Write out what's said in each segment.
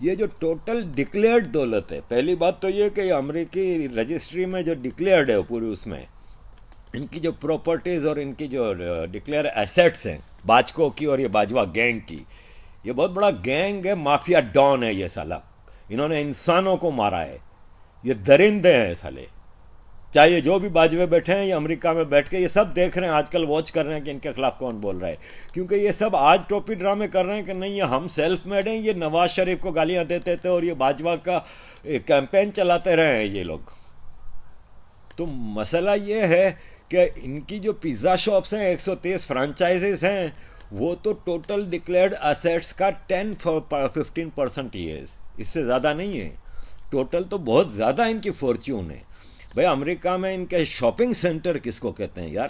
یہ جو total declared دولت ہے، پہلی بات تو یہ کہ امریکی رجسٹری میں جو ڈکلیئرڈ ہے پوری، اس میں ان کی جو پراپرٹیز اور ان کی جو ڈکلیئر ایسیٹس ہیں باجکوں کی اور یہ باجوہ گینگ کی، یہ بہت بڑا گینگ ہے، مافیا ڈان ہے یہ سالا، انہوں نے انسانوں کو مارا ہے، یہ درندے ہیں سالے، چاہے یہ جو بھی باجوے بیٹھے ہیں، یہ امریکہ میں بیٹھ کے یہ سب دیکھ رہے ہیں آج کل، واچ کر رہے ہیں کہ ان کے خلاف کون بول رہا ہے، کیونکہ یہ سب آج ٹوپی ڈرامے کر رہے ہیں کہ نہیں یہ ہم سیلف میڈ ہیں، یہ نواز شریف کو گالیاں دیتے تھے اور یہ باجوہ کا کیمپین چلاتے رہے ہیں یہ لوگ۔ تو مسئلہ یہ ہے کہ ان کی جو پیزا شاپس ہیں، 130 فرانچائزز ہیں، وہ تو ٹوٹل ڈکلیئرڈ ایسیٹس کا 10-15% ہی ہے، اس سے زیادہ نہیں ہے، ٹوٹل تو بہت زیادہ ان کی فارچیون ہے۔ بھائی امریکہ میں ان کے شاپنگ سینٹر کس کو کہتے ہیں یار؟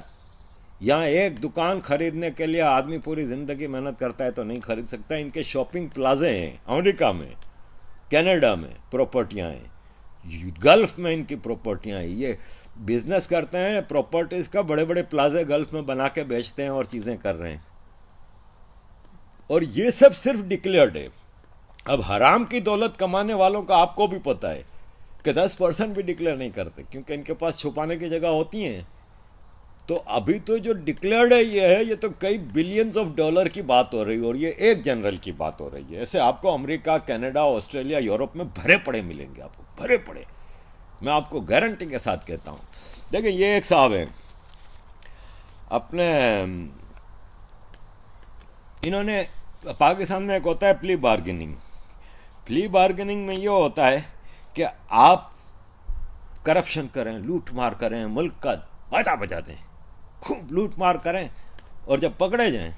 یہاں ایک دکان خریدنے کے لیے آدمی پوری زندگی محنت کرتا ہے تو نہیں خرید سکتا، ان کے شاپنگ پلازے ہیں امریکہ میں، کینیڈا میں پراپرٹیاں ہیں، گلف میں ان کی پراپرٹیاں ہیں، یہ بزنس کرتے ہیں پراپرٹیز کا، بڑے بڑے پلازے گلف میں بنا کے بیچتے ہیں اور چیزیں کر رہے ہیں، اور یہ سب صرف ڈکلیئرڈ ہے۔ اب حرام کی دولت کمانے والوں کا آپ کو بھی پتہ ہے کہ 10% بھی ڈکلیئر نہیں کرتے، کیونکہ ان کے پاس چھپانے کی جگہ ہوتی ہیں۔ تو ابھی تو جو ڈکلیئرڈ ہے یہ تو کئی بلینز آف ڈالر کی بات ہو رہی ہے، اور یہ ایک جنرل کی بات ہو رہی ہے۔ ایسے آپ کو امریکہ، کینیڈا، آسٹریلیا، یورپ میں بھرے پڑے ملیں گے، آپ کو بھرے پڑے، میں آپ کو گارنٹی کے ساتھ کہتا ہوں۔ لیکن یہ ایک صاحب ہیں اپنے، انہوں نے پاکستان میں ایک ہوتا ہے پلی بارگیننگ، پلی بارگیننگ میں یہ ہوتا ہے کہ آپ کرپشن کریں، لوٹ مار کریں، ملک کا بچا دیں، خوب لوٹ مار کریں، اور جب پکڑے جائیں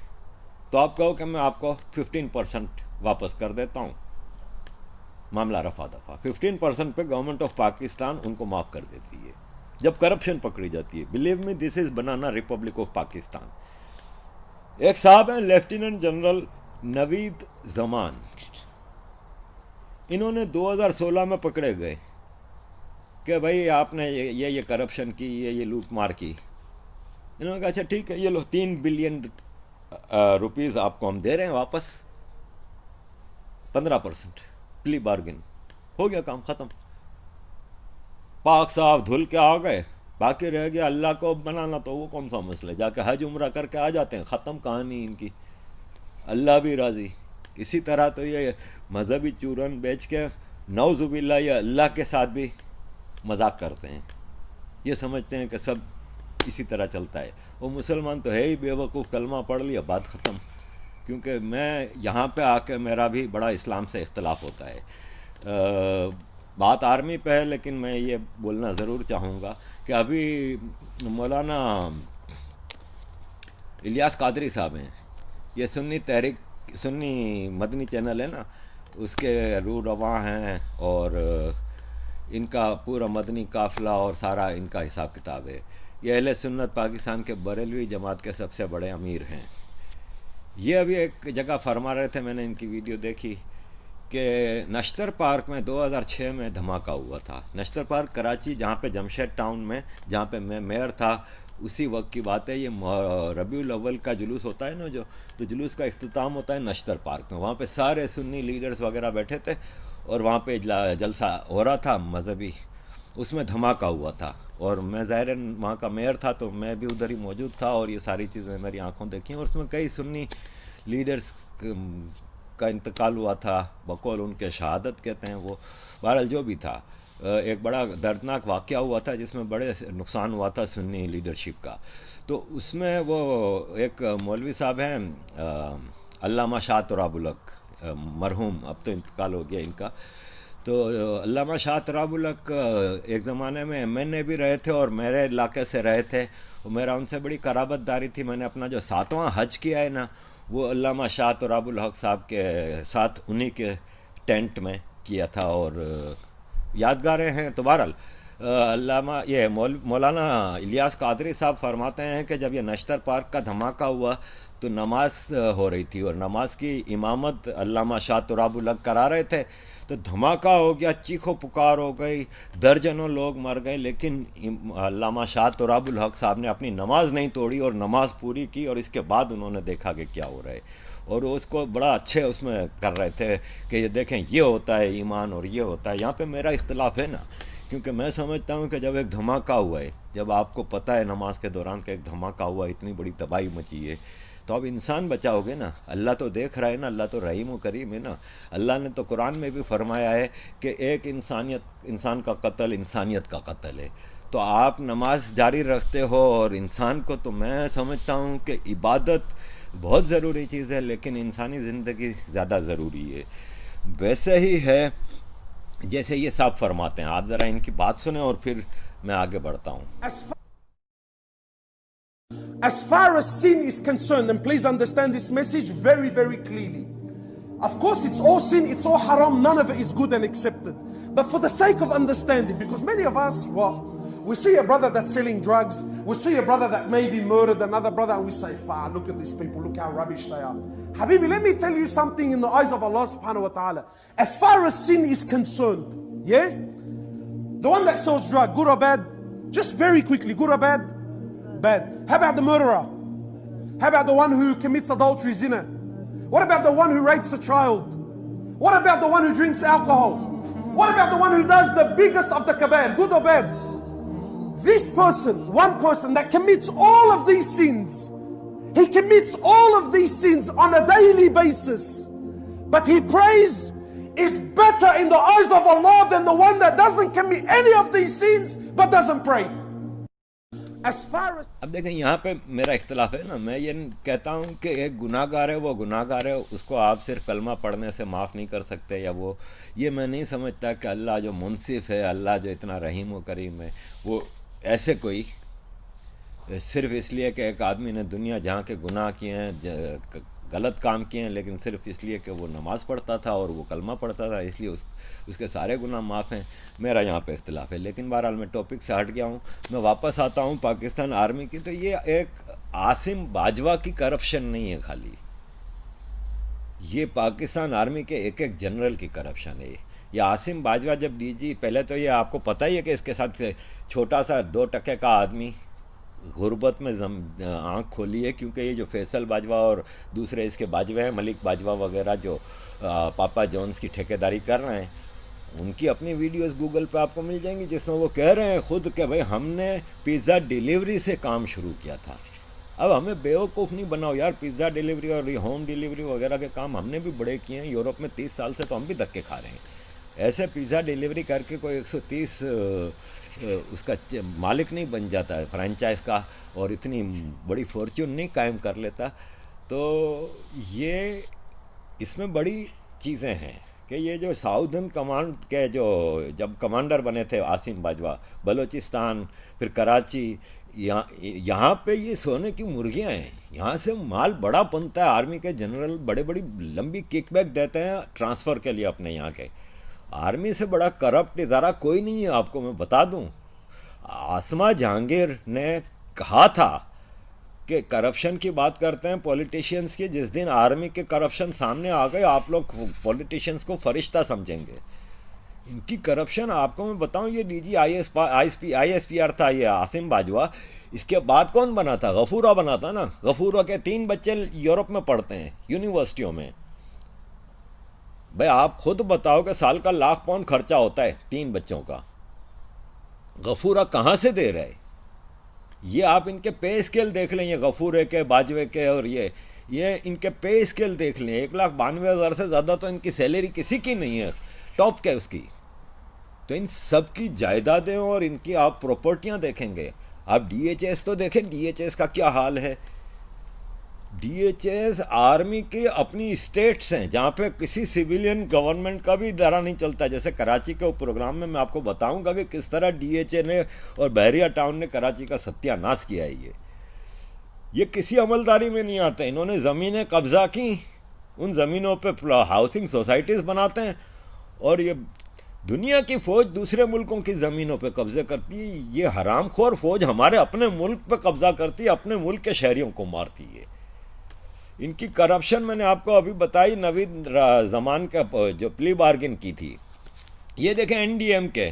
تو آپ کہو کہ میں آپ کو 15% واپس کر دیتا ہوں، معاملہ رفع دفع، 15% پہ گورنمنٹ آف پاکستان ان کو معاف کر دیتی ہے جب کرپشن پکڑی جاتی ہے۔ Believe me this is banana republic of Pakistan. ایک صاحب ہیں لیفٹیننٹ جنرل نوید زمان، انہوں نے 2016 میں پکڑے گئے کہ بھائی آپ نے یہ کرپشن کی، یہ لوٹ مار کی۔ انہوں نے کہا اچھا ٹھیک ہے، یہ لو 3 بلین روپیز آپ کو ہم دے رہے ہیں واپس، 15%، پلی بارگن، ہو گیا کام ختم۔ پاک صاحب دھل کے آ گئے، باقی رہ گیا اللہ کو بنانا، تو وہ کون سا مسئلہ ہے، جا کے حج عمرہ کر کے آ جاتے ہیں، ختم کہانی ان کی، اللہ بھی راضی۔ اسی طرح تو یہ مذہبی چورن بیچ کے نعوذ باللہ یہ اللہ کے ساتھ بھی مذاق کرتے ہیں، یہ سمجھتے ہیں کہ سب اسی طرح چلتا ہے۔ وہ مسلمان تو ہے ہی بے وقوف، کلمہ پڑھ لیا بات ختم۔ کیونکہ میں یہاں پہ آ کے میرا بھی بڑا اسلام سے اختلاف ہوتا ہے، بات آرمی پہ ہے، لیکن میں یہ بولنا ضرور چاہوں گا کہ ابھی مولانا الیاس قادری صاحب ہیں، یہ سنی مدنی چینل ہے نا، اس کے رو رواں ہیں، اور ان کا پورا مدنی قافلہ اور سارا ان کا حساب کتاب ہے۔ یہ اہل سنت پاکستان کے بریلوی جماعت کے سب سے بڑے امیر ہیں۔ یہ ابھی ایک جگہ فرما رہے تھے، میں نے ان کی ویڈیو دیکھی کہ نشتر پارک میں 2006 میں دھماکہ ہوا تھا۔ نشتر پارک کراچی، جہاں پہ جمشید ٹاؤن میں، جہاں پہ میں میئر تھا، اسی وقت کی بات ہے۔ یہ ربیع الاول کا جلوس ہوتا ہے نا جو، تو جلوس کا اختتام ہوتا ہے نشتر پارک میں، وہاں پہ سارے سنی لیڈرز وغیرہ بیٹھے تھے اور وہاں پہ جلسہ ہو رہا تھا مذہبی، اس میں دھماکہ ہوا تھا، اور میں ظاہراً وہاں کا میئر تھا تو میں بھی ادھر ہی موجود تھا، اور یہ ساری چیزیں میری آنکھوں دیکھیں، اور اس میں کئی سنی لیڈرز کا انتقال ہوا تھا، بقول ان کے شہادت کہتے ہیں وہ، بہرحال جو بھی تھا، ایک بڑا دردناک واقعہ ہوا تھا جس میں بڑے نقصان ہوا تھا سنی لیڈرشپ کا۔ تو اس میں وہ ایک مولوی صاحب ہیں علامہ شاہ تراب الحق، مرحوم، اب تو انتقال ہو گیا ان کا، تو علامہ شاہ تراب الحق ایک زمانے میں MNA بھی رہے تھے اور میرے علاقے سے رہے تھے، اور میرا ان سے بڑی قرابت داری تھی۔ میں نے اپنا جو 7واں حج کیا ہے نا، وہ علامہ شاہ تراب الحق صاحب کے ساتھ انہی کے ٹینٹ میں کیا تھا، اور یادگاریں ہیں۔ تو بہرحال علامہ یہ مولانا الیاس قادری صاحب فرماتے ہیں کہ جب یہ نشتر پارک کا دھماکہ ہوا تو نماز ہو رہی تھی، اور نماز کی امامت علامہ شاہ تراب الحق کرا رہے تھے، تو دھماکہ ہو گیا، چیخو پکار ہو گئی، درجنوں لوگ مر گئے، لیکن علامہ شاہ تراب الحق صاحب نے اپنی نماز نہیں توڑی اور نماز پوری کی، اور اس کے بعد انہوں نے دیکھا کہ کیا ہو رہا ہے، اور اس کو بڑا اچھے اس میں کر رہے تھے کہ یہ دیکھیں یہ ہوتا ہے ایمان اور یہ ہوتا ہے. یہاں پہ میرا اختلاف ہے نا, کیونکہ میں سمجھتا ہوں کہ جب ایک دھماکہ ہوا ہے, جب آپ کو پتہ ہے نماز کے دوران کہ ایک دھماکہ ہوا, اتنی بڑی تباہی مچی ہے, تو اب انسان بچاؤ گے نا. اللہ تو دیکھ رہا ہے نا, اللہ تو رحیم و کریم ہے نا. اللہ نے تو قرآن میں بھی فرمایا ہے کہ ایک انسان کا قتل انسانیت کا قتل ہے. تو آپ نماز جاری رکھتے ہو اور انسان کو, تو میں سمجھتا ہوں کہ عبادت بہت ضروری چیز ہے, لیکن انسانی زندگی زیادہ ضروری ہے. ویسے ہی ہے جیسے یہ صاحب فرماتے ہیں. آپ ذرا ان کی بات سنیں اور پھر میں آگے بڑھتا ہوں. As far as sin is concerned, and please understand this message very, very clearly. Of course, it's all sin, it's all haram, none of it is good and accepted. But for the sake of understanding, because many of us, we see a brother that's selling drugs, we see a brother that maybe murdered another brother, and we say, look at these people, look how rubbish they are. Habibi, let me tell you something in the eyes of Allah subhanahu wa ta'ala. As far as sin is concerned, yeah? The one that sells drug, good or bad? Just very quickly, good or bad? Bad. How about the murderer? How about the one who commits adultery, zina? What about the one who rapes a child? What about the one who drinks alcohol? What about the one who does the biggest of the kabair, good or bad? This person, one person that commits all of these sins, he commits all of these sins on a daily basis, but he prays, is better in the eyes of Allah than the one that doesn't commit any of these sins but doesn't pray. اب دیکھیں یہاں پہ میرا اختلاف ہے نا. میں یہ کہتا ہوں کہ ایک گناہ گار ہے, وہ گناہ گار ہے, اس کو آپ صرف کلمہ پڑھنے سے معاف نہیں کر سکتے, یا وہ یہ میں نہیں سمجھتا کہ اللہ جو منصف ہے, اللہ جو اتنا رحیم و کریم ہے, وہ ایسے کوئی صرف اس لیے کہ ایک آدمی نے دنیا جہاں کے گناہ کیے ہیں, غلط کام کیے ہیں, لیکن صرف اس لیے کہ وہ نماز پڑھتا تھا اور وہ کلمہ پڑھتا تھا, اس لیے اس کے سارے گناہ معاف ہیں. میرا یہاں پہ اختلاف ہے. لیکن بہرحال میں ٹاپک سے ہٹ گیا ہوں, میں واپس آتا ہوں پاکستان آرمی کی. تو یہ ایک عاصم باجوہ کی کرپشن نہیں ہے خالی, یہ پاکستان آرمی کے ایک ایک جنرل کی کرپشن ہے. یہ عاصم باجوہ جب ڈی جی, پہلے تو یہ آپ کو پتہ ہی ہے کہ اس کے ساتھ چھوٹا سا 2% کا آدمی غربت میں آنکھ کھولی ہے, کیونکہ یہ جو فیصل باجوہ اور دوسرے اس کے باجوہ ہیں, ملک باجوہ وغیرہ, جو پاپا جونز کی ٹھیکیداری کر رہے ہیں, ان کی اپنی ویڈیوز گوگل پہ آپ کو مل جائیں گی جس میں وہ کہہ رہے ہیں خود کہ بھائی ہم نے پیزا ڈیلیوری سے کام شروع کیا تھا. اب ہمیں بیوقوف نہیں بناؤ یار, پیزا ڈیلیوری اور ہوم ڈیلیوری وغیرہ کے کام ہم نے بھی بڑے کیے ہیں. یورپ میں 30 سال سے تو ہم بھی دھکے کھا رہے ہیں. ایسے پیزا ڈیلیوری کر کے کوئی 130 اس کا مالک نہیں بن جاتا ہے فرینچائز کا, اور اتنی بڑی فارچون نہیں قائم کر لیتا. تو یہ اس میں بڑی چیزیں ہیں کہ یہ جو ساؤدرن کمانڈ کے جو جب کمانڈر بنے تھے عاصم باجوہ, بلوچستان پھر کراچی, یہاں پہ یہ سونے کی مرغیاں ہیں. یہاں سے مال بڑا بنتا ہے. آرمی کے جنرل بڑی لمبی کک بیک دیتے ہیں ٹرانسفر کے لیے اپنے یہاں کے. آرمی سے بڑا کرپٹ ادارہ کوئی نہیں ہے. آپ کو میں بتا دوں, عاصمہ جہانگیر نے کہا تھا کہ کرپشن کی بات کرتے ہیں پولیٹیشینز کی, جس دن آرمی کے کرپشن سامنے آ گئے آپ لوگ پولیٹیشینز کو فرشتہ سمجھیں گے. ان کی کرپشن آپ کو میں بتاؤں, یہ D G I S P R تھا یہ عاصم باجوہ. اس کے بعد کون بنا تھا؟ غفورہ بنا تھا نا. غفورہ کے 3 بچے یورپ میں پڑھتے ہیں یونیورسٹیوں میں. بھائی آپ خود بتاؤ کہ سال کا £1,00,000 خرچہ ہوتا ہے 3 بچوں کا. غفورہ کہاں سے دے رہے؟ یہ آپ ان کے پے اسکیل دیکھ لیں, یہ غفورے کے, باجوے کے, اور یہ ان کے پے اسکیل دیکھ لیں. 1,92,000 سے زیادہ تو ان کی سیلری کسی کی نہیں ہے, ٹاپ کے اس کی. تو ان سب کی جائیدادیں اور ان کی آپ پراپرٹیاں دیکھیں گے. آپ ڈی ایچ ایس تو دیکھیں, ڈی ایچ ایس کا کیا حال ہے. ڈی ایچ ایس آرمی کی اپنی اسٹیٹس ہیں جہاں پہ کسی سویلین گورنمنٹ کا بھی ادارہ نہیں چلتا. جیسے کراچی کے پروگرام میں آپ کو بتاؤں گا کہ کس طرح ڈی ایچ اے نے اور بحریہ ٹاؤن نے کراچی کا ستیہ ناش کیا ہے. یہ کسی عملداری میں نہیں آتے. انہوں نے زمینیں قبضہ کی, ان زمینوں پہ ہاؤسنگ سوسائٹیز بناتے ہیں, اور یہ دنیا کی فوج دوسرے ملکوں کی زمینوں پہ قبضے کرتی ہے. یہ حرام خور فوج ہمارے اپنے ملک پہ قبضہ کرتی ہے, اپنے ملک کے شہریوں کو مارتی ہے. ان کی کرپشن میں نے آپ کو ابھی بتائی. نوید زمان کا جو پلی بارگن کی تھی, یہ دیکھیں این ڈی ایم کے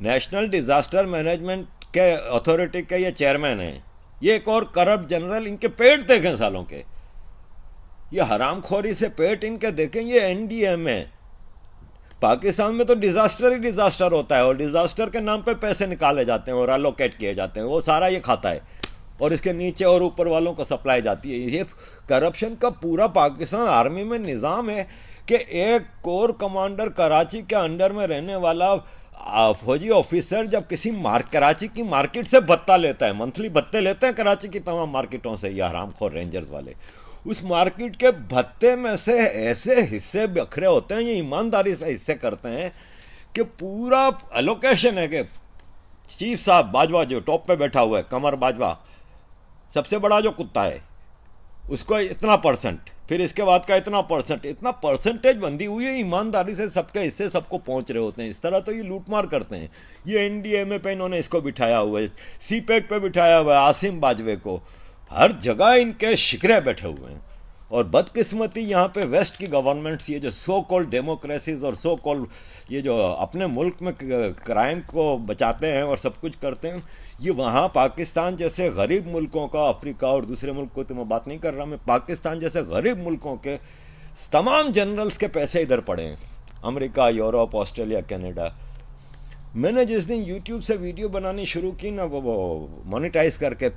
نیشنل ڈیزاسٹر مینجمنٹ کے اتھارٹی کے یہ چیئرمین ہیں. یہ ایک اور کرپٹ جنرل, ان کے پیٹ دیکھیں سالوں کے. یہ حرام خوری سے پیٹ ان کے دیکھیں. یہ NDA میں پاکستان میں تو ڈیزاسٹر ہی ڈیزاسٹر ہوتا ہے, اور ڈیزاسٹر کے نام پہ پیسے نکالے جاتے ہیں اور الوکیٹ کیے جاتے ہیں, وہ سارا یہ کھاتا ہے اور اس کے نیچے اور اوپر والوں کو سپلائی جاتی ہے. یہ کرپشن کا پورا پاکستان آرمی میں نظام ہے کہ ایک کور کمانڈر کراچی کے انڈر میں رہنے والا فوجی آفیسر جب کسی کراچی کی مارکیٹ سے بھتہ لیتا ہے, منتھلی بھتے لیتے ہیں کراچی کی تمام مارکیٹوں سے یہ حرام خور رینجرز والے, اس مارکیٹ کے بھتے میں سے ایسے حصے بکھرے ہوتے ہیں, یہ ایمانداری سے حصے کرتے ہیں کہ پورا الوکیشن ہے کہ چیف صاحب باجوہ جو ٹاپ پہ بیٹھا ہوا ہے, قمر باجوہ سب سے بڑا جو کتا ہے, اس کو اتنا پرسنٹ, پھر اس کے بعد کا اتنا پرسنٹ, اتنا پرسنٹیج بندی ہوئی ہے, ایمانداری سے سب کے حصے سب کو پہنچ رہے ہوتے ہیں. اس طرح تو یہ لوٹ مار کرتے ہیں. یہ NDA پہ انہوں نے اس کو بٹھایا ہوا ہے, CPEC پہ بٹھایا ہوا ہے عاصم باجوے کو, ہر جگہ ان کے شکرے بیٹھے ہوئے ہیں. اور بدقسمتی یہاں پہ ویسٹ کی گورنمنٹس, یہ جو سو کال ڈیموکریسیز اور سو کال یہ جو اپنے ملک میں کرائم کو بچاتے ہیں اور سب کچھ کرتے ہیں, یہ وہاں پاکستان جیسے غریب ملکوں کا, افریقہ اور دوسرے ملک کو تو میں بات نہیں کر رہا, میں پاکستان جیسے غریب ملکوں کے تمام جنرلز کے پیسے ادھر پڑے ہیں, امریکہ, یورپ, آسٹریلیا, کینیڈا. میں نے جس دن یوٹیوب سے ویڈیو بنانی شروع کی نا, وہ مونیٹائز کر کے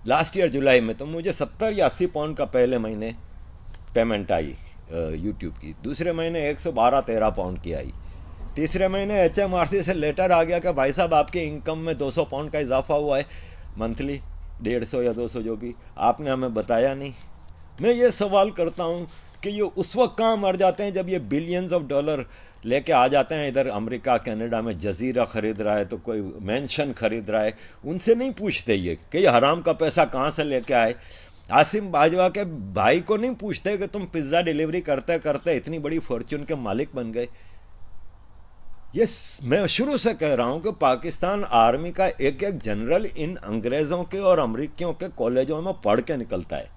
لاسٹ ایئر جولائی میں, تو مجھے 70 یا 80 پاؤنڈ کا پہلے مہینے پیمنٹ آئی یوٹیوب کی, دوسرے مہینے 112-13 پاؤنڈ کی آئی, تیسرے مہینے HMRC سے لیٹر آ گیا کہ بھائی صاحب آپ کے انکم میں 200 پاؤنڈ کا اضافہ ہوا ہے منتھلی, 150 یا 200 جو بھی, آپ نے ہمیں بتایا نہیں. میں یہ سوال کرتا ہوں کہ یہ اس وقت کہاں مر جاتے ہیں جب یہ بلینز آف ڈالر لے کے آ جاتے ہیں ادھر امریکہ کینیڈا میں, جزیرہ خرید رہا ہے تو کوئی مینشن خرید رہا ہے, ان سے نہیں پوچھتے یہ کہ یہ حرام کا پیسہ کہاں سے لے کے آئے. عاصم باجوہ کے بھائی کو نہیں پوچھتے کہ تم پزا ڈیلیوری کرتے کرتے اتنی بڑی فارچون کے مالک بن گئے. یہ میں شروع سے کہہ رہا ہوں کہ پاکستان آرمی کا ایک ایک جنرل ان انگریزوں کے اور امریکیوں کے کالجوں میں پڑھ کے نکلتا ہے,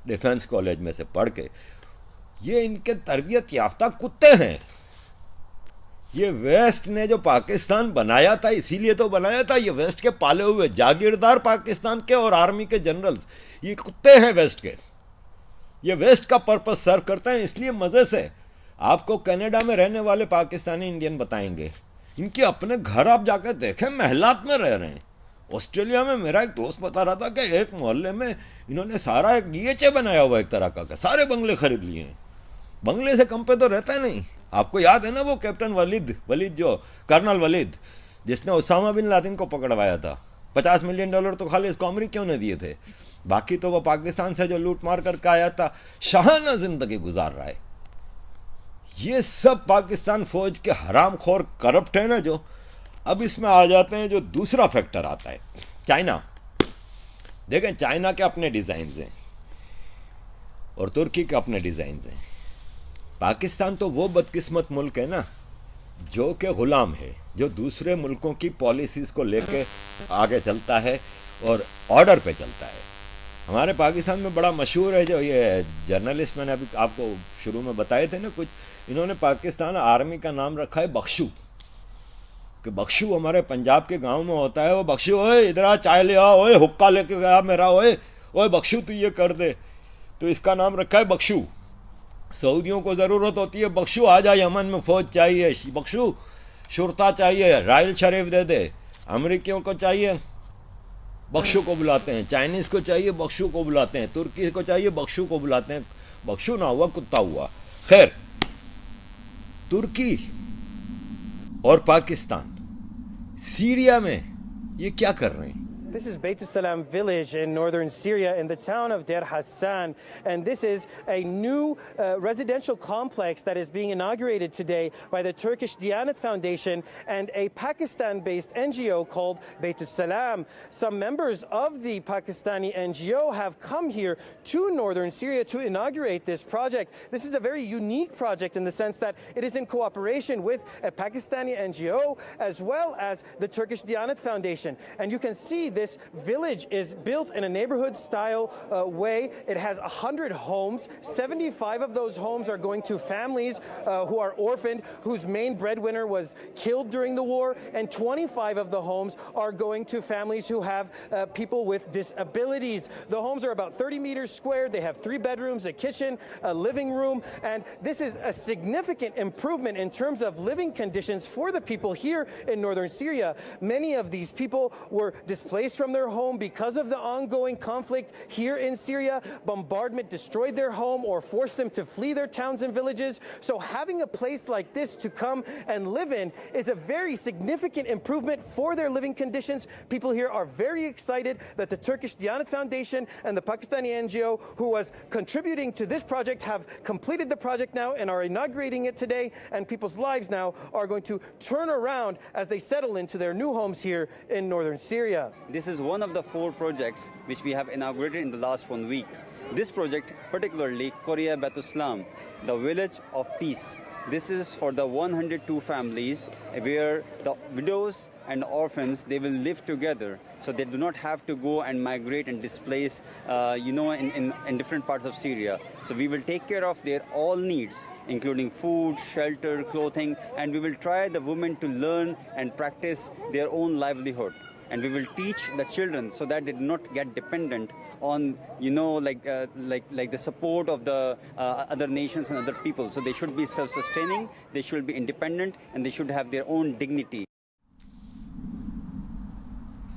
ڈیفنس کالج میں سے پڑھ کے. یہ ان کے تربیت یافتہ کتے ہیں. یہ ویسٹ نے جو پاکستان بنایا تھا اسی لیے تو بنایا تھا, یہ ویسٹ کے پالے ہوئے جاگیردار پاکستان کے اور آرمی کے جنرلز یہ کتے ہیں ویسٹ کے. یہ ویسٹ کا پرپس سرو کرتے ہیں. اس لیے مزے سے آپ کو کینیڈا میں رہنے والے پاکستانی انڈین بتائیں گے, ان کے اپنے گھر آپ جا کے دیکھیں محلات میں رہ رہے ہیں. آسٹریلیا میں میرا ایک دوست بتا رہا تھا کہ ایک محلے میں انہوں نے سارا ایک DHA بنایا ہوا ایک طرح کا, سارے بنگلے خرید لیے ہیں. بنگلے سے کم پہ تو رہتا ہے نہیں. آپ کو یاد ہے نا وہ کیپٹن ولید جو کرنل ولید جس نے اسامہ بن لادن کو پکڑوایا تھا, $50 ملین تو خالی اس کو امریکیوں نے دیے تھے, باقی تو وہ پاکستان سے جو لوٹ مار کر کے آیا تھا شاہانہ زندگی گزار رہا ہے. یہ سب پاکستان فوج کے حرام خور کرپٹ ہیں نا جو. اب اس میں آ جاتے ہیں جو دوسرا فیکٹر آتا ہے, چائنا. دیکھیں چائنا کے اپنے ڈیزائنز ہیں اور ترکی کے اپنے ڈیزائنز ہیں. پاکستان تو وہ بدقسمت ملک ہے نا جو کہ غلام ہے, جو دوسرے ملکوں کی پالیسیز کو لے کے آگے چلتا ہے اور آرڈر پہ چلتا ہے. ہمارے پاکستان میں بڑا مشہور ہے جو یہ جرنلسٹ, میں نے ابھی آپ کو شروع میں بتائے تھے نا کچھ, انہوں نے پاکستان آرمی کا نام رکھا ہے بخشو, کہ بخشو ہمارے پنجاب کے گاؤں میں ہوتا ہے, وہ بخشو اوئے ادھر آ چائے لے آ, اوئے حکا لے کے گیا میرا, اوئے بخشو تو یہ کر دے, تو اس کا نام رکھا ہے بخشو. سعودیوں کو ضرورت ہوتی ہے بخشو آ جائے, یمن میں فوج چاہیے بخشو, شرطا چاہیے رائل شریف دے دے, امریکیوں کو چاہیے بخشو کو بلاتے ہیں, چائنیز کو چاہیے بخشو کو بلاتے ہیں, ترکی کو چاہیے بخشو کو بلاتے ہیں. بخشو نہ ہوا کتا ہوا. خیر, ترکی اور پاکستان سیریا میں یہ کیا کر رہے ہیں؟ This is Beit Salam village in northern Syria in the town of Deir Hassan, and this is a new residential complex that is being inaugurated today by the Turkish Diyanet Foundation and a Pakistan-based NGO called Beit Salam. Some members of the Pakistani NGO have come here to northern Syria to inaugurate this project. This is a very unique project in the sense that it is in cooperation with a Pakistani NGO as well as the Turkish Diyanet Foundation, and you can see this village is built in a neighborhood-style way. It has 100 homes. 75 of those homes are going to families who are orphaned, whose main breadwinner was killed during the war, and 25 of the homes are going to families who have people with disabilities. The homes are about 30 meters squared. They have 3 bedrooms, a kitchen, a living room, and this is a significant improvement in terms of living conditions for the people here in northern Syria. Many of these people were displaced from their home because of the ongoing conflict here in Syria. Bombardment destroyed their home or forced them to flee their towns and villages. So having a place like this to come and live in is a very significant improvement for their living conditions. People here are very excited that the Turkish Diyanet Foundation and the Pakistani NGO who was contributing to this project have completed the project now and are inaugurating it today, and people's lives now are going to turn around as they settle into their new homes here in northern Syria. This is one of the 4 projects which we have inaugurated in the last 1 week. This project, particularly Korea Batuslam, the village of peace. This is for the 102 families where the widows and orphans, they will live together, so they do not have to go and migrate and displace, in different parts of Syria. So we will take care of their all needs, including food, shelter, clothing, and we will try the women to learn and practice their own livelihood. And we will teach the children so that they do not get dependent on, like the support of the other nations and other people. So they should be self-sustaining, they should be independent, and they should have their own dignity.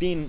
3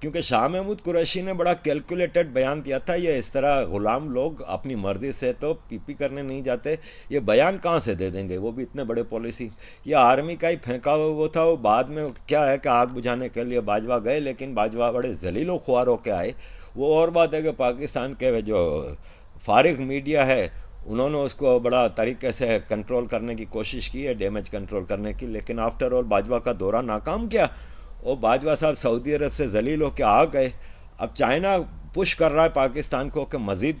کیونکہ شاہ محمود قریشی نے بڑا calculated بیان دیا تھا، یہ اس طرح غلام لوگ اپنی مرضی سے تو پی پی کرنے نہیں جاتے، یہ بیان کہاں سے دے دیں گے، وہ بھی اتنے بڑے پالیسی. یہ آرمی کا ہی پھینکا ہوا وہ تھا. وہ بعد میں کیا ہے کہ آگ بجھانے کے لیے باجوہ گئے، لیکن باجوہ بڑے ذلیل و خوار ہو کے آئے. وہ اور بات ہے کہ پاکستان کے جو فارغ میڈیا ہے انہوں نے اس کو بڑا طریقے سے کنٹرول کرنے کی کوشش کی ہے، ڈیمیج کنٹرول کرنے کی، لیکن آفٹر آل باجوہ کا دورہ ناکام کیا. اور باجوہ صاحب سعودی عرب سے ذلیل ہو کے آ گئے. اب چائنا پش کر رہا ہے پاکستان کو کہ مزید،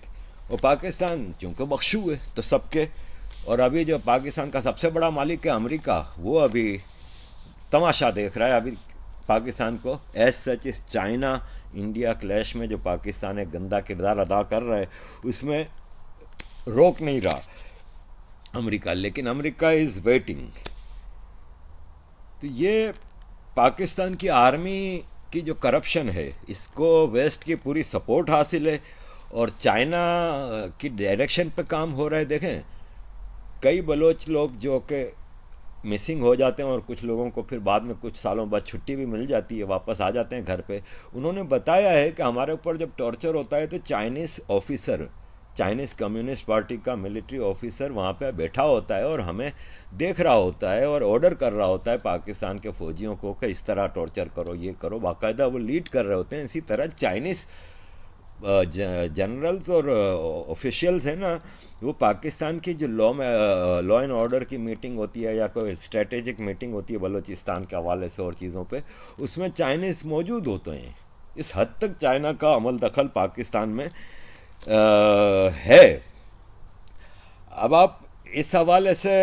اور پاکستان چونکہ بخشو ہے تو سب کے، اور ابھی جو پاکستان کا سب سے بڑا مالک ہے امریکہ، وہ ابھی تماشا دیکھ رہا ہے ابھی پاکستان کو. ایز سچ اس چائنا انڈیا کلیش میں جو پاکستان ایک گندا کردار ادا کر رہا ہے اس میں روک نہیں رہا امریکہ، لیکن امریکہ از ویٹنگ. تو یہ پاکستان کی آرمی کی جو کرپشن ہے اس کو ویسٹ کی پوری سپورٹ حاصل ہے اور چائنا کی ڈائریکشن پہ کام ہو رہا ہے. دیکھیں کئی بلوچ لوگ جو کہ مسنگ ہو جاتے ہیں اور کچھ لوگوں کو پھر بعد میں کچھ سالوں بعد چھٹی بھی مل جاتی ہے، واپس آ جاتے ہیں گھر پہ. انہوں نے بتایا ہے کہ ہمارے اوپر جب ٹارچر ہوتا ہے تو Chinese officer, Chinese communist party کا ملٹری آفیسر وہاں پہ بیٹھا ہوتا ہے اور ہمیں دیکھ رہا ہوتا ہے اور آرڈر کر رہا ہوتا ہے پاکستان کے فوجیوں کو کہ اس طرح ٹارچر کرو، یہ کرو، باقاعدہ وہ لیڈ کر رہے ہوتے ہیں. اسی طرح چائنیز جنرلز اور آفیشیلز ہیں نا، وہ پاکستان کی جو لا اینڈ آرڈر کی میٹنگ ہوتی ہے یا کوئی اسٹریٹجک میٹنگ ہوتی ہے بلوچستان کے حوالے سے اور چیزوں پہ، اس میں چائنیز موجود ہوتے ہیں. اس حد تک چائنا کا عمل دخل پاکستان میں ہے. اب آپ اس حوالے سے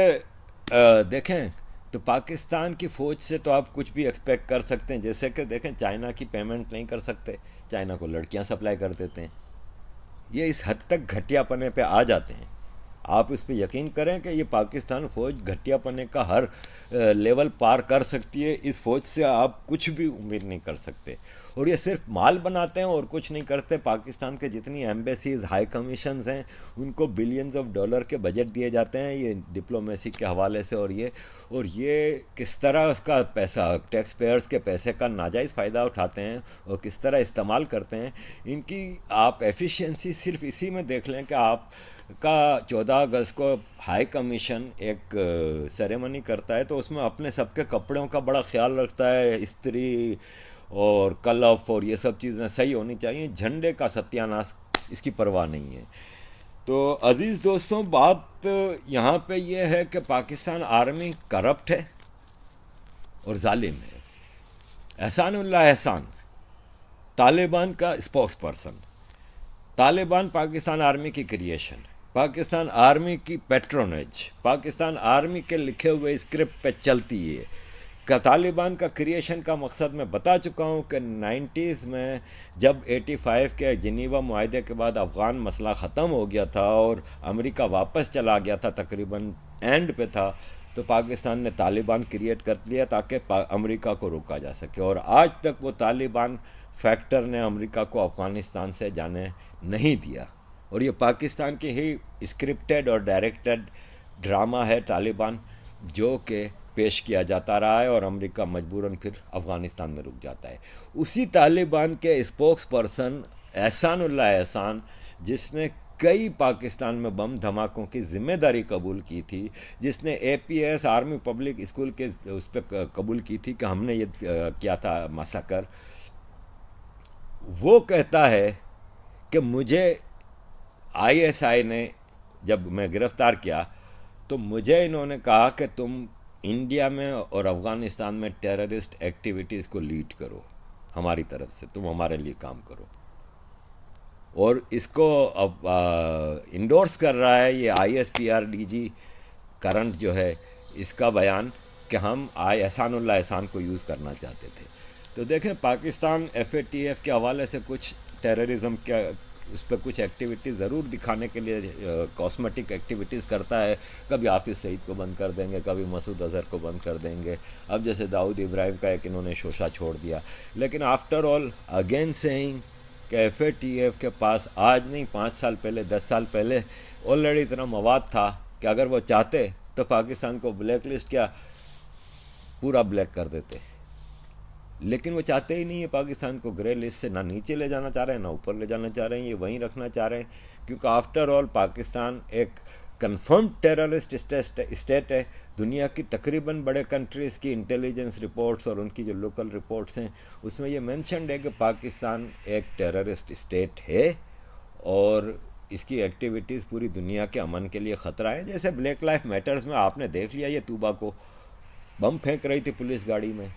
دیکھیں تو پاکستان کی فوج سے تو آپ کچھ بھی ایکسپیکٹ کر سکتے ہیں. جیسے کہ دیکھیں چائنا کی پیمنٹ نہیں کر سکتے، چائنا کو لڑکیاں سپلائی کر دیتے ہیں. یہ اس حد تک گھٹیا پنے پہ آ جاتے ہیں. آپ اس پہ یقین کریں کہ یہ پاکستان فوج گھٹیا پنے کا ہر لیول پار کر سکتی ہے. اس فوج سے آپ کچھ بھی امید نہیں کر سکتے، اور یہ صرف مال بناتے ہیں اور کچھ نہیں کرتے. پاکستان کے جتنی ایمبیسیز، ہائی کمیشنز ہیں ان کو بلینز آف ڈالر کے بجٹ دیے جاتے ہیں یہ ڈپلومیسی کے حوالے سے، اور یہ کس طرح اس کا پیسہ، ٹیکس پیئرز کے پیسے کا ناجائز فائدہ اٹھاتے ہیں اور کس طرح استعمال کرتے ہیں. ان کی آپ ایفیشینسی صرف اسی میں دیکھ لیں کہ آپ کا 14 اگست کو ہائی کمیشن ایک سیریمنی کرتا ہے تو اس میں اپنے سب کے کپڑوں کا بڑا خیال رکھتا ہے، استری اور کلف اور یہ سب چیزیں صحیح ہونی چاہیے. جھنڈے کا ستیاناش اس کی پرواہ نہیں ہے. تو عزیز دوستوں، بات یہاں پہ یہ ہے کہ پاکستان آرمی کرپٹ ہے اور ظالم ہے. احسان اللہ احسان طالبان کا spokes person, Taliban Pakistan army کی کریشن، پاکستان آرمی کی پیٹرونیج، پاکستان آرمی کے لکھے ہوئے اسکرپٹ پہ چلتی ہے. طالبان کا کریشن کا مقصد میں بتا چکا ہوں کہ 90s میں جب 85 کے جنیوا معاہدے کے بعد افغان مسئلہ ختم ہو گیا تھا اور امریکہ واپس چلا گیا تھا، تقریباً اینڈ پہ تھا، تو پاکستان نے طالبان کریٹ کر لیا تاکہ امریکہ کو روکا جا سکے. اور آج تک وہ طالبان فیکٹر نے امریکہ کو افغانستان سے جانے نہیں دیا. اور یہ پاکستان کی ہی اسکرپٹڈ اور ڈائریکٹڈ ڈرامہ ہے طالبان، جو کہ پیش کیا جاتا رہا ہے اور امریکہ مجبوراً پھر افغانستان میں رک جاتا ہے. اسی طالبان کے اسپوکس پرسن احسان اللہ احسان، جس نے کئی پاکستان میں بم دھماکوں کی ذمہ داری قبول کی تھی، جس نے A P S army public school کے اس پہ قبول کی تھی کہ ہم نے یہ کیا تھا مساکر، وہ کہتا ہے کہ مجھے آئی ایس آئی نے جب میں گرفتار کیا تو مجھے انہوں نے کہا کہ تم انڈیا میں اور افغانستان میں ٹیررسٹ ایکٹیویٹیز کو لیڈ کرو، ہماری طرف سے تم ہمارے لیے کام کرو. اور اس کو اب انڈورس کر رہا ہے یہ I S P R D G current جو ہے، اس کا بیان کہ ہم احسان اللہ احسان کو یوز کرنا چاہتے تھے. تو دیکھیں Pakistan F A T F کے حوالے سے کچھ ٹیررزم کے اس پہ کچھ ایکٹیویٹیز ضرور دکھانے کے لیے کاسمیٹک ایکٹیویٹیز کرتا ہے. کبھی حافظ سعید کو بند کر دیں گے، کبھی مسعود اظہر کو بند کر دیں گے. اب جیسے داؤد ابراہیم کا ایک انہوں نے شوشہ چھوڑ دیا. لیکن آفٹر آل اگین سیئنگ کہ ایف اے ٹی ایف کے پاس آج نہیں 5 سال پہلے 10 سال پہلے آلریڈی اتنا مواد تھا کہ اگر وہ چاہتے تو پاکستان کو بلیک لسٹ کیا پورا بلیک کر دیتے. لیکن وہ چاہتے ہی نہیں ہے پاکستان کو گرے لسٹ سے، نہ نیچے لے جانا چاہ رہے ہیں نہ اوپر لے جانا چاہ رہے ہیں، یہ وہیں رکھنا چاہ رہے ہیں، کیونکہ آفٹر آل پاکستان ایک کنفرمڈ ٹیررسٹ اسٹیٹ ہے۔ دنیا کی تقریباً بڑے کنٹریز کی انٹیلیجنس رپورٹس اور ان کی جو لوکل رپورٹس ہیں اس میں یہ مینشنڈ ہے کہ پاکستان ایک ٹیررسٹ اسٹیٹ ہے اور اس کی ایکٹیویٹیز پوری دنیا کے امن کے لیے خطرہ ہے۔ جیسے بلیک لائف میٹرز میں آپ نے دیکھ لیا، یہ طوبہ کو بم پھینک رہی تھی پولیس گاڑی میں،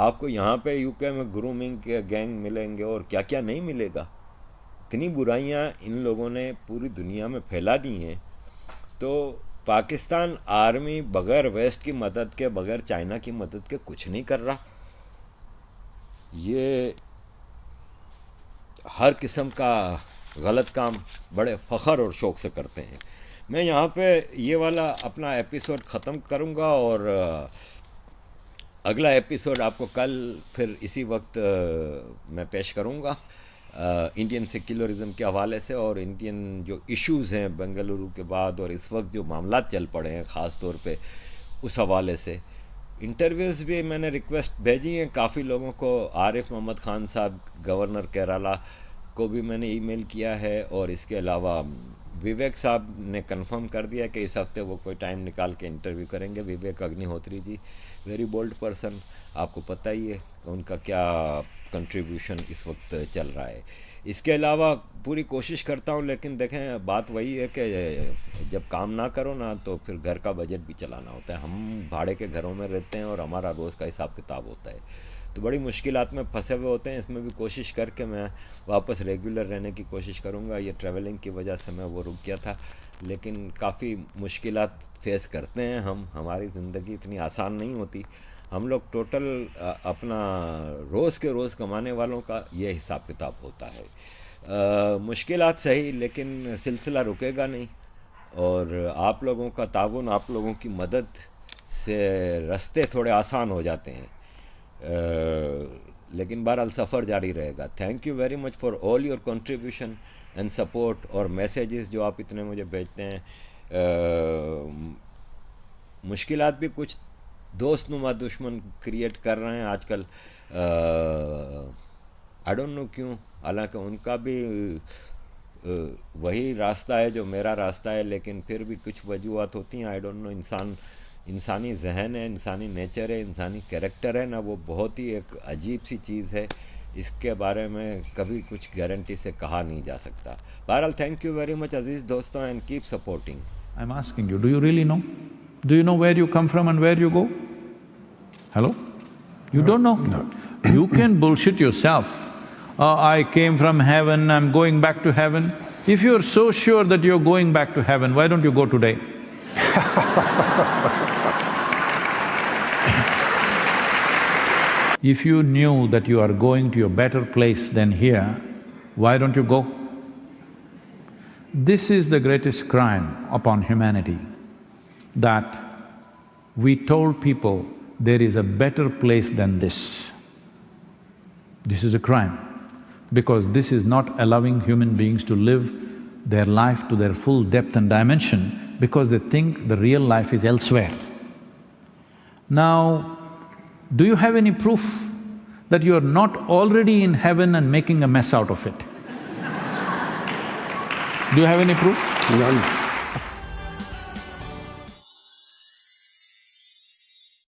آپ کو یہاں پہ یو کے میں گرومنگ کے گینگ ملیں گے اور کیا کیا نہیں ملے گا۔ اتنی برائیاں ان لوگوں نے پوری دنیا میں پھیلا دی ہیں، تو پاکستان آرمی بغیر ویسٹ کی مدد کے، بغیر چائنا کی مدد کے کچھ نہیں کر رہا۔ یہ ہر قسم کا غلط کام بڑے فخر اور شوق سے کرتے ہیں۔ میں یہاں پہ یہ والا اپنا ایپیسوڈ ختم کروں گا اور اگلا ایپیسوڈ آپ کو کل پھر اسی وقت میں پیش کروں گا انڈین سیکولرزم کے حوالے سے، اور انڈین جو ایشوز ہیں بنگلورو کے بعد اور اس وقت جو معاملات چل پڑے ہیں خاص طور پہ اس حوالے سے۔ انٹرویوز بھی میں نے ریکویسٹ بھیجی ہیں کافی لوگوں کو، عارف محمد خان صاحب گورنر کیرالہ کو بھی میں نے ای میل کیا ہے، اور اس کے علاوہ وویک صاحب نے کنفرم کر دیا کہ اس ہفتے وہ کوئی ٹائم نکال کے انٹرویو کریں گے۔ وویک اگنی ہوتری جی ویری بولڈ پرسن، آپ کو پتہ ہی ہے کہ ان کا کیا کنٹریبیوشن اس وقت چل رہا ہے۔ اس کے علاوہ پوری کوشش کرتا ہوں، لیکن دیکھیں بات وہی ہے کہ جب کام نہ کرو نا تو پھر گھر کا بجٹ بھی چلانا ہوتا ہے۔ ہم بھاڑے کے گھروں میں رہتے ہیں اور ہمارا روز کا حساب کتاب ہوتا ہے، تو بڑی مشکلات میں پھنسے ہوئے ہوتے ہیں۔ اس میں بھی کوشش کر کے میں واپس ریگولر رہنے کی کوشش کروں گا۔ یہ ٹریولنگ کی وجہ سے میں وہ رک گیا تھا، لیکن کافی مشکلات فیس کرتے ہیں ہم، ہماری زندگی اتنی آسان نہیں ہوتی۔ ہم لوگ ٹوٹل اپنا روز کے روز کمانے والوں کا یہ حساب کتاب ہوتا ہے۔ مشکلات صحیح، لیکن سلسلہ رکے گا نہیں، اور آپ لوگوں کا تعاون، آپ لوگوں کی مدد سے رستے تھوڑے آسان ہو جاتے ہیں، لیکن بہرحال سفر جاری رہے گا۔ Thank you very much for all your contribution and support اور میسیجز جو آپ اتنے مجھے بھیجتے ہیں۔ مشکلات بھی کچھ دوست نما دشمن کریٹ کر رہے ہیں آج کل، آئی ڈونٹ نو کیوں، حالانکہ ان کا بھی وہی راستہ ہے جو میرا راستہ ہے، لیکن پھر بھی کچھ وجوہات ہوتی ہیں۔ آئی ڈونٹ نو، انسانی ذہن ہے، انسانی نیچر ہے، انسانی کیریکٹر ہے نا، وہ بہت ہی ایک عجیب سی چیز ہے، اس کے بارے میں کبھی کچھ گارنٹی سے کہا نہیں جا سکتا۔ بہرحال تھینک یو ویری مچ عزیز دوستوں، and keep supporting. I'm asking you, do you really know? Do you know where you come from and where you go? Hello? You don't know? No. You can bullshit yourself. I came from heaven, I'm going back to heaven. If you're so sure that you're going back to heaven, why don't you go today? If you knew that you are going to a better place than here, why don't you go? This is the greatest crime upon humanity, that we told people there is a better place than this. This is a crime, because this is not allowing human beings to live their life to their full depth and dimension, because they think the real life is elsewhere. Now, do you have any proof that you are not already in heaven and making a mess out of it? Do you have any proof? None.